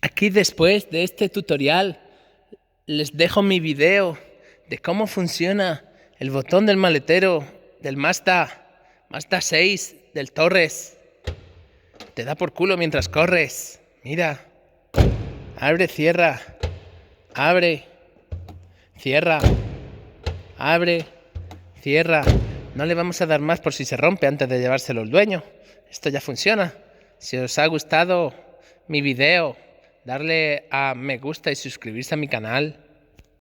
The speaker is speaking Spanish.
Aquí después de este tutorial les dejo mi video de cómo funciona el botón del maletero del Mazda 6 del Torres. Te da por culo mientras corres. Mira. Abre, cierra. Abre. Cierra. Abre. Cierra. No le vamos a dar más por si se rompe antes de llevárselo el dueño. Esto ya funciona. Si os ha gustado mi video, darle a me gusta y suscribirse a mi canal.